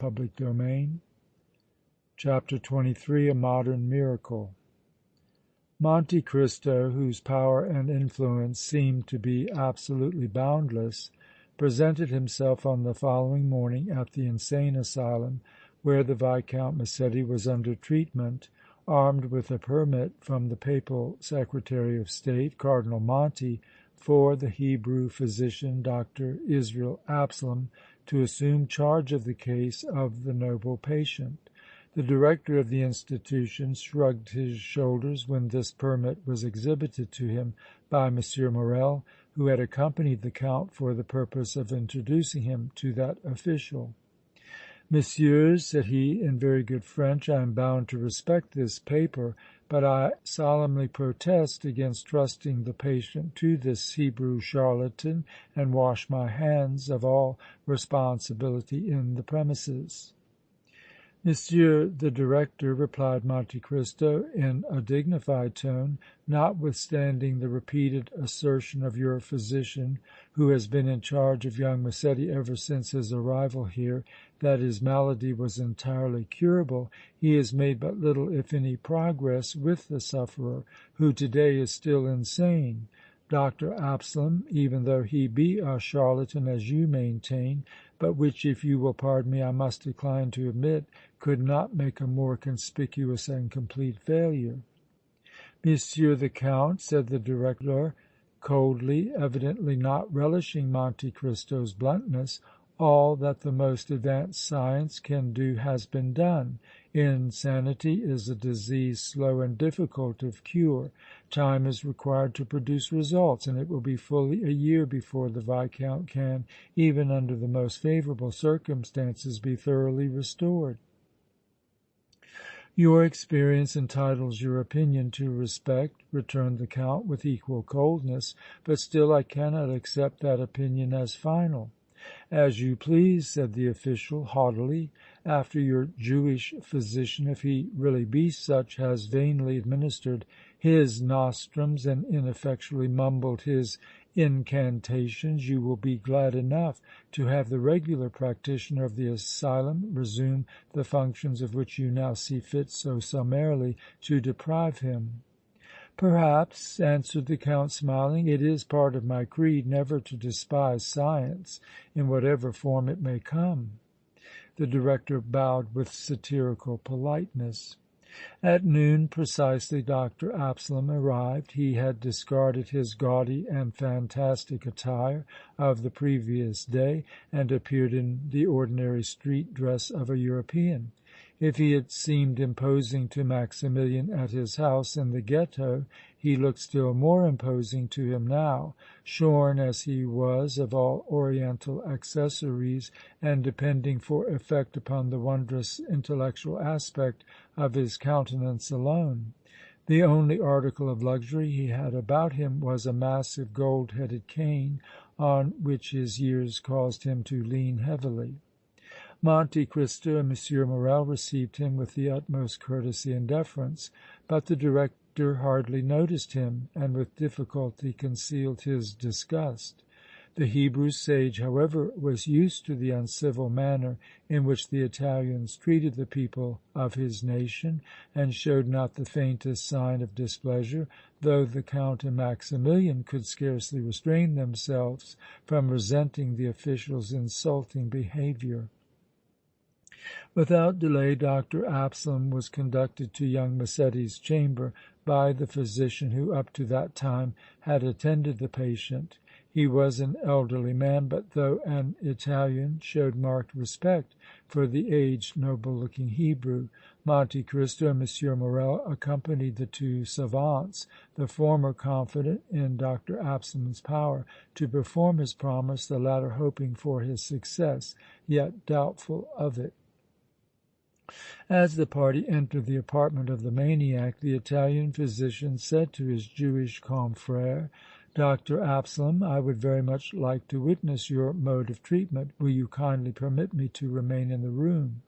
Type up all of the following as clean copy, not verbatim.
Public Domain. CHAPTER XXIII. A Modern Miracle. Monte Cristo, whose power and influence seemed to be absolutely boundless, presented himself on the following morning at the insane asylum where the Viscount Massetti was under treatment, armed with a permit from the Papal Secretary of State, Cardinal Monti, for the Hebrew physician, Dr. Israel Absalom, to assume charge of the case of the noble patient. The director of the institution shrugged his shoulders when this permit was exhibited to him by M. Morrel, who had accompanied the Count for the purpose of introducing him to that official. "Messieurs," said he, in very good French, "I am bound to respect this paper, but I solemnly protest against trusting the patient to this Hebrew charlatan and wash my hands of all responsibility in the premises." "Monsieur the Director," replied Monte Cristo in a dignified tone, "notwithstanding the repeated assertion of your physician, who has been in charge of young Massetti ever since his arrival here, that his malady was entirely curable, he has made but little if any progress with the sufferer, who to day is still insane. Dr. Absalom, even though he be a charlatan as you maintain, but which, if you will pardon me, I must decline to admit, could not make a more conspicuous and complete failure." "Monsieur the Count," said the director, coldly, evidently not relishing Monte Cristo's bluntness, "all that the most advanced science can do has been done. Insanity is a disease slow and difficult of cure. Time is required to produce results, and it will be fully a year before the Viscount can, even under the most favorable circumstances, be thoroughly restored." "Your experience entitles your opinion to respect," returned the Count with equal coldness, "but still I cannot accept that opinion as final." "As you please," said the official, haughtily. "After your Jewish physician, if he really be such, has vainly administered his nostrums and ineffectually mumbled his incantations, you will be glad enough to have the regular practitioner of the asylum resume the functions of which you now see fit so summarily to deprive him." "Perhaps," answered the Count, smiling. "It is part of my creed never to despise science in whatever form it may come." The director bowed with satirical politeness. At noon precisely Dr. Absalom arrived. He had discarded his gaudy and fantastic attire of the previous day and appeared in the ordinary street dress of a European. If he had seemed imposing to Maximilian at his house in the Ghetto, he looked still more imposing to him now, shorn as he was of all Oriental accessories and depending for effect upon the wondrous intellectual aspect of his countenance alone. The only article of luxury he had about him was a massive gold-headed cane on which his years caused him to lean heavily. Monte Cristo and M. Morrel received him with the utmost courtesy and deference, but the director hardly noticed him and with difficulty concealed his disgust. The Hebrew sage, however, was used to the uncivil manner in which the Italians treated the people of his nation and showed not the faintest sign of displeasure, though the Count and Maximilian could scarcely restrain themselves from resenting the official's insulting behavior. Without delay Dr. Absalom was conducted to young Massetti's chamber by the physician who up to that time had attended the patient. He was an elderly man, but though an Italian, showed marked respect for the aged, noble-looking Hebrew. Monte Cristo and M. Morrel accompanied the two savants, the former confident in Dr. Absalom's power to perform his promise, the latter hoping for his success, yet doubtful of it. As the party entered the apartment of the maniac, the Italian physician said to his Jewish confrère, "Dr. Absalom, I would very much like to witness your mode of treatment. Will you kindly permit me to remain in the room?"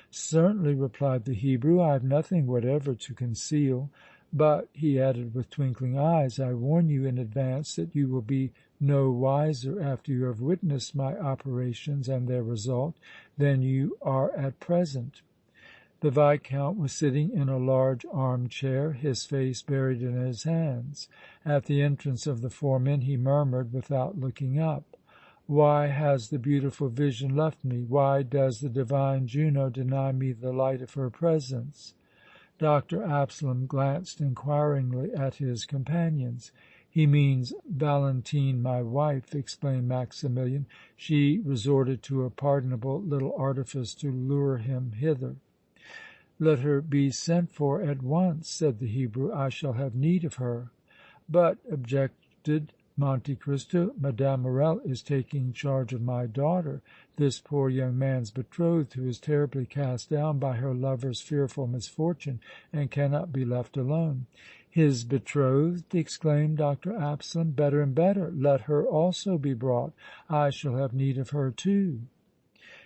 "Certainly," replied the Hebrew. "I have nothing whatever to conceal. But," he added with twinkling eyes, "I warn you in advance that you will be no wiser after you have witnessed my operations and their result than you are at present." The Viscount was sitting in a large arm chair, his face buried in his hands. At the entrance of the four men he murmured, without looking up: "Why has the beautiful vision left me? Why does the divine Juno deny me the light of her presence?" Dr. Absalom glanced inquiringly at his companions. "He means Valentine, my wife," explained Maximilian. "She resorted to a pardonable little artifice to lure him hither." "Let her be sent for at once," said the Hebrew. "I shall have need of her." "But," objected Monte Cristo, "Mme. Morrel is taking charge of my daughter, this poor young man's betrothed, who is terribly cast down by her lover's fearful misfortune and cannot be left alone." "His betrothed!" exclaimed Dr. Absalom. "Better and better! Let her also be brought. I shall have need of her, too."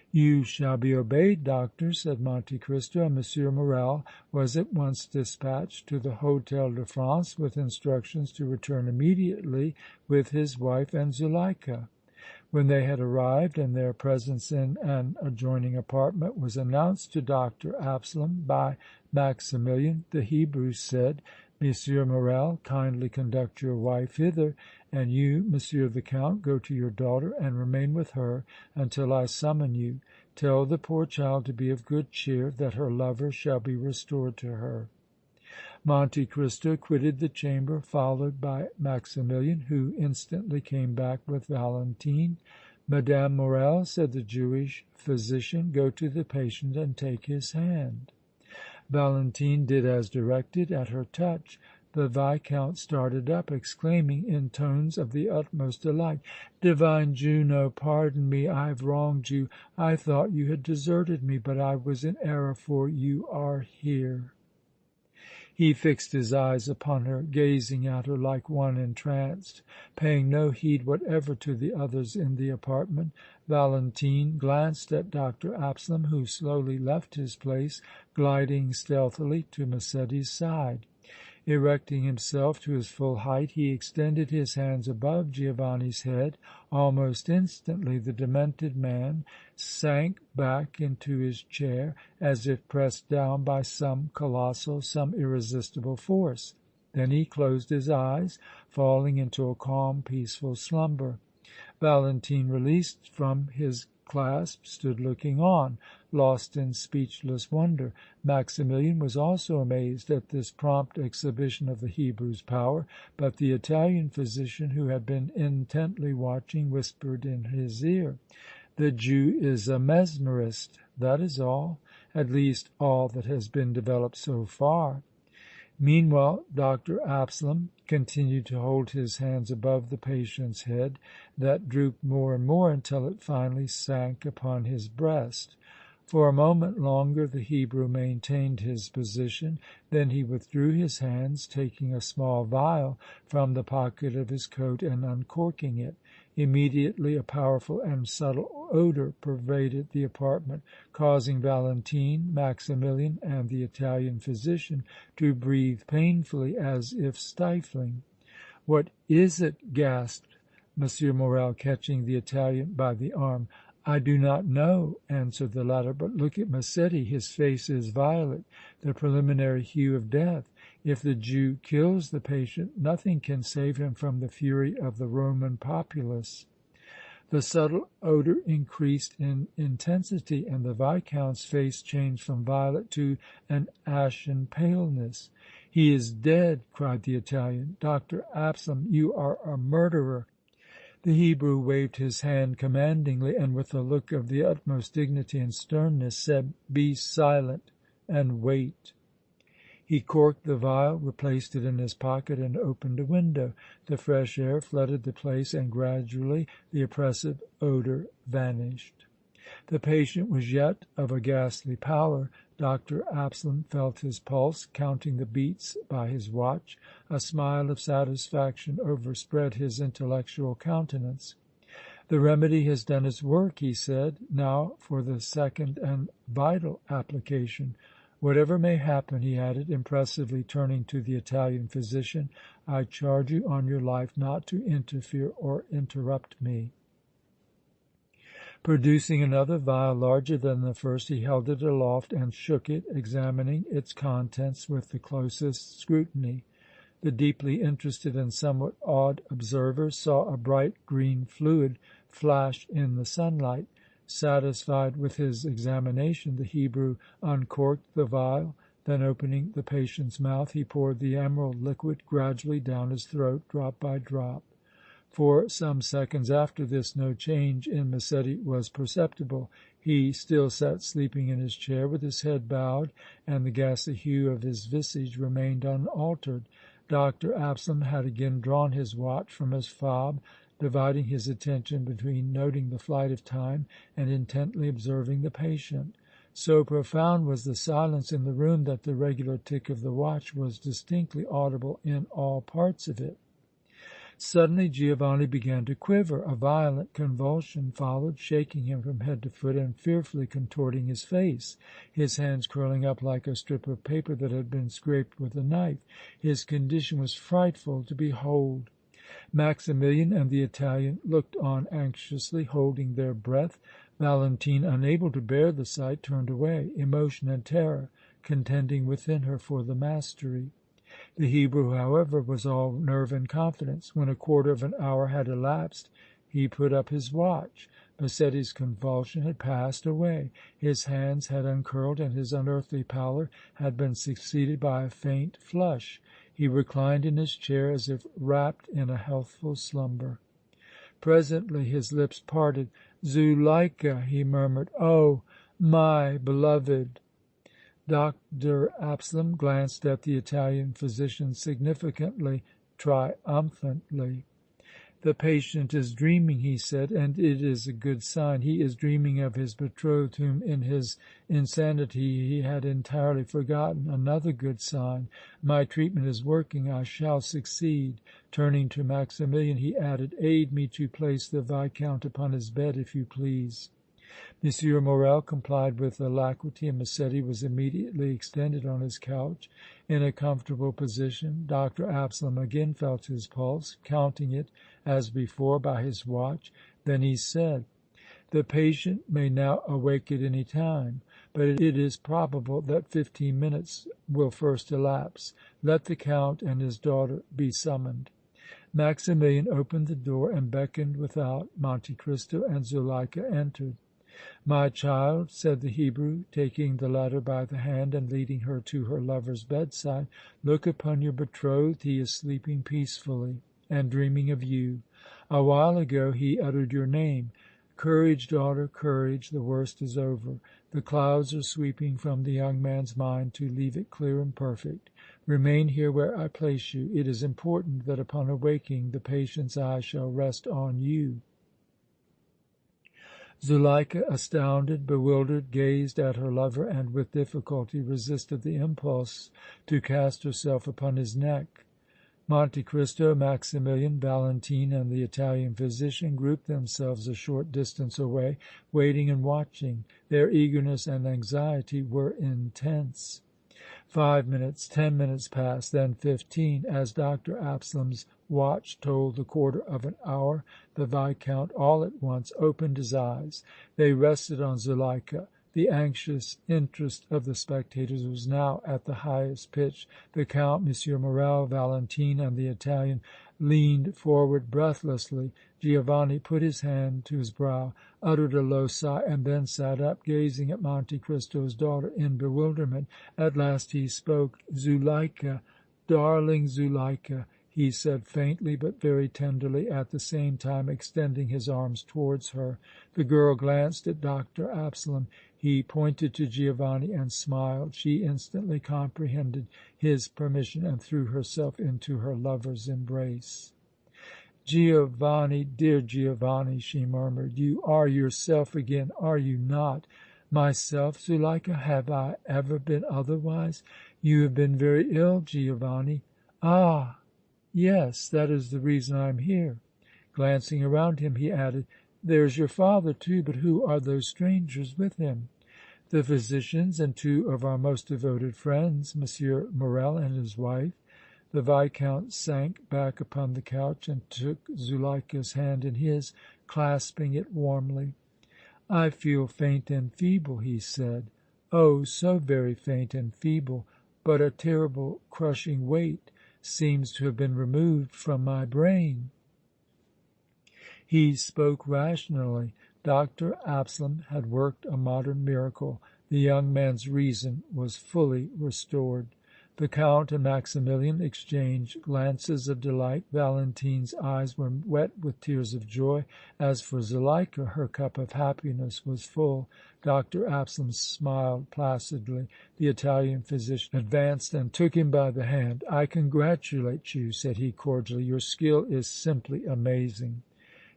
"You shall be obeyed, doctor," said Monte Cristo, and M. Morrel was at once dispatched to the Hôtel de France with instructions to return immediately with his wife and Zuleika. When they had arrived and their presence in an adjoining apartment was announced to Dr. Absalom by Maximilian, the Hebrew said: "Monsieur Morrel, kindly conduct your wife hither, and you, Monsieur the Count, go to your daughter and remain with her until I summon you. Tell the poor child to be of good cheer, that her lover shall be restored to her." Monte Cristo quitted the chamber, followed by Maximilian, who instantly came back with Valentine. "Madame Morrel," said the Jewish physician, "go to the patient and take his hand." Valentine did as directed. At her touch the Viscount started up, exclaiming in tones of the utmost delight: "Divine Juno, pardon me! I have wronged you! I thought you had deserted me, but I was in error, for you are here!" He fixed his eyes upon her, gazing at her like one entranced, paying no heed whatever to the others in the apartment. Valentine glanced at Dr. Absalom, who slowly left his place, gliding stealthily to Massetti's side. Erecting himself to his full height, he extended his hands above Giovanni's head. Almost instantly the demented man sank back into his chair as if pressed down by some colossal, some irresistible force. Then he closed his eyes, falling into a calm, peaceful slumber. Valentine, released from his clasp, stood looking on, lost in speechless wonder. Maximilian was also amazed at this prompt exhibition of the Hebrew's power, but the Italian physician, who had been intently watching, whispered in his ear: "The Jew is a mesmerist, that is all, at least all that has been developed so far." Meanwhile, Dr. Absalom continued to hold his hands above the patient's head, that drooped more and more until it finally sank upon his breast. For a moment longer the Hebrew maintained his position, then he withdrew his hands, taking a small vial from the pocket of his coat and uncorking it. Immediately a powerful and subtle odor pervaded the apartment, causing Valentine, Maximilian and the Italian physician to breathe painfully, as if stifling. "What is it?" gasped M. Morrel, catching the Italian by the arm. "I do not know," answered the latter, "but look at Massetti. His face is violet, the preliminary hue of death. If the Jew kills the patient, nothing can save him from the fury of the Roman populace." The subtle odor increased in intensity, and the Viscount's face changed from violet to an ashen paleness. "He is dead!" cried the Italian. "Dr. Absalom, you are a murderer!" The Hebrew waved his hand commandingly and with a look of the utmost dignity and sternness said: "Be silent and wait." He corked the vial, replaced it in his pocket and opened a window. The fresh air flooded the place and gradually the oppressive odor vanished. The patient was yet of a ghastly pallor. Dr. Absalom felt his pulse, counting the beats by his watch. A smile of satisfaction overspread his intellectual countenance. "The remedy has done its work," he said. "Now for the second and vital application." Whatever may happen," he added, impressively turning to the Italian physician, "I charge you on your life not to interfere or interrupt me." Producing another vial larger than the first, he held it aloft and shook it, examining its contents with the closest scrutiny. The deeply interested and somewhat awed observer saw a bright green fluid flash in the sunlight. Satisfied with his examination, the Hebrew uncorked the vial, then opening the patient's mouth, he poured the emerald liquid gradually down his throat, drop by drop. For some seconds after this no change in Massetti was perceptible. He still sat sleeping in his chair with his head bowed, and the ghastly hue of his visage remained unaltered. Dr. Absalom had again drawn his watch from his fob, dividing his attention between noting the flight of time and intently observing the patient. So profound was the silence in the room that the regular tick of the watch was distinctly audible in all parts of it. Suddenly Giovanni began to quiver. A violent convulsion followed, shaking him from head to foot and fearfully contorting his face, his hands curling up like a strip of paper that had been scraped with a knife. His condition was frightful to behold. Maximilian and the Italian looked on anxiously, holding their breath. Valentine, unable to bear the sight, turned away, emotion and terror contending within her for the mastery. The Hebrew, however, was all nerve and confidence. When a quarter of an hour had elapsed, he put up his watch. Massetti's convulsion had passed away. His hands had uncurled, and his unearthly pallor had been succeeded by a faint flush. He reclined in his chair as if wrapped in a healthful slumber. Presently his lips parted. "Zuleika!" he murmured. "Oh, my beloved!" Dr. Absalom glanced at the Italian physician significantly, triumphantly. "The patient is dreaming," he said, "and it is a good sign. He is dreaming of his betrothed, whom in his insanity he had entirely forgotten. Another good sign. My treatment is working. I shall succeed." Turning to Maximilian, he added, "Aid me to place the Viscount upon his bed, if you please." M. Morrel complied with alacrity, and Massetti was immediately extended on his couch in a comfortable position. Dr. Absalom again felt his pulse, counting it, as before, by his watch. Then he said: "The patient may now awake at any time, but it is probable that 15 minutes will first elapse. Let the Count and his daughter be summoned." Maximilian opened the door and beckoned without. Monte Cristo and Zuleika entered. "My child," said the Hebrew, taking the latter by the hand and leading her to her lover's bedside, "look upon your betrothed. He is sleeping peacefully and dreaming of you. A while ago he uttered your name. Courage, daughter, courage! The worst is over. The clouds are sweeping from the young man's mind to leave it clear and perfect. Remain here where I place you. It is important that upon awaking the patient's eye shall rest on you." Zuleika, astounded, bewildered, gazed at her lover and with difficulty resisted the impulse to cast herself upon his neck. Monte Cristo, Maximilian, Valentine and the Italian physician grouped themselves a short distance away, waiting and watching. Their eagerness and anxiety were intense. 5 minutes, 10 minutes passed, then 15. As Dr. Absalom's watch told the quarter of an hour, the Viscount all at once opened his eyes. They rested on Zuleika. The anxious interest of the spectators was now at the highest pitch. The Count, M. Morrel, Valentine and the Italian leaned forward breathlessly. Giovanni put his hand to his brow, uttered a low sigh and then sat up, gazing at Monte Cristo's daughter in bewilderment. At last he spoke. "Zuleika, darling Zuleika!" he said faintly but very tenderly, at the same time extending his arms towards her. The girl glanced at Dr. Absalom. He pointed to Giovanni and smiled. She instantly comprehended his permission and threw herself into her lover's embrace. "Giovanni, dear Giovanni," she murmured, "you are yourself again, are you not?" "Myself, Zuleika? Have I ever been otherwise?" "You have been very ill, Giovanni." "Ah! Yes, that is the reason I am here." Glancing around him, he added, "There is your father, too, but who are those strangers with him?" The physicians and two of our most devoted friends, Monsieur Morrel and his wife." The Viscount sank back upon the couch and took Zuleika's hand in his, clasping it warmly. "I feel faint and feeble," he said. "Oh, so very faint and feeble, but a terrible crushing weight seems to have been removed from my brain." He spoke rationally. Dr. Absalom had worked a modern miracle. The young man's reason was fully restored. The Count and Maximilian exchanged glances of delight. Valentine's eyes were wet with tears of joy. As for Zuleika, her cup of happiness was full. Dr. Absalom smiled placidly. The Italian physician advanced and took him by the hand. "I congratulate you," said he, cordially. "Your skill is simply amazing."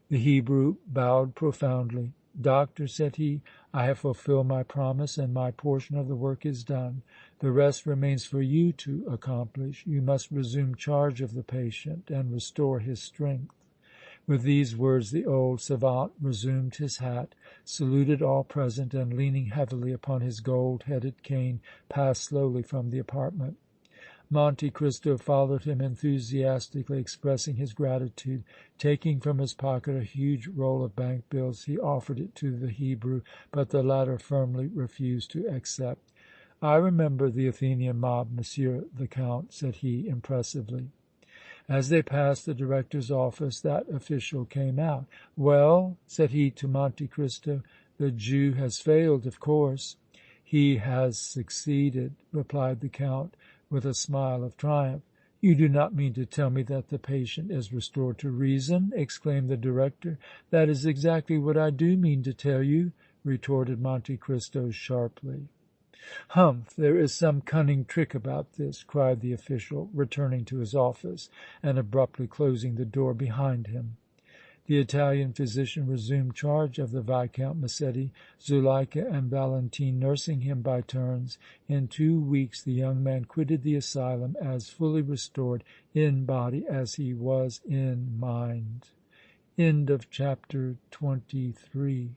The Hebrew bowed profoundly. "Doctor," said he, "I have fulfilled my promise and my portion of the work is done. The rest remains for you to accomplish. You must resume charge of the patient and restore his strength." With these words the old savant resumed his hat, saluted all present, and, leaning heavily upon his gold-headed cane, passed slowly from the apartment. Monte Cristo followed him enthusiastically, expressing his gratitude. Taking from his pocket a huge roll of bank bills, he offered it to the Hebrew, but the latter firmly refused to accept. "I remember the Athenian mob, Monsieur the Count," said he, impressively. As they passed the director's office, that official came out. "Well," said he to Monte Cristo, "the Jew has failed, of course." "He has succeeded," replied the Count, with a smile of triumph. "You do not mean to tell me that the patient is restored to reason?" exclaimed the director. "That is exactly what I do mean to tell you," retorted Monte Cristo, sharply. "Humph! There is some cunning trick about this!" cried the official, returning to his office and abruptly closing the door behind him. The Italian physician resumed charge of the Viscount Massetti, Zuleika and Valentine nursing him by turns. In 2 weeks the young man quitted the asylum as fully restored in body as he was in mind. CHAPTER 24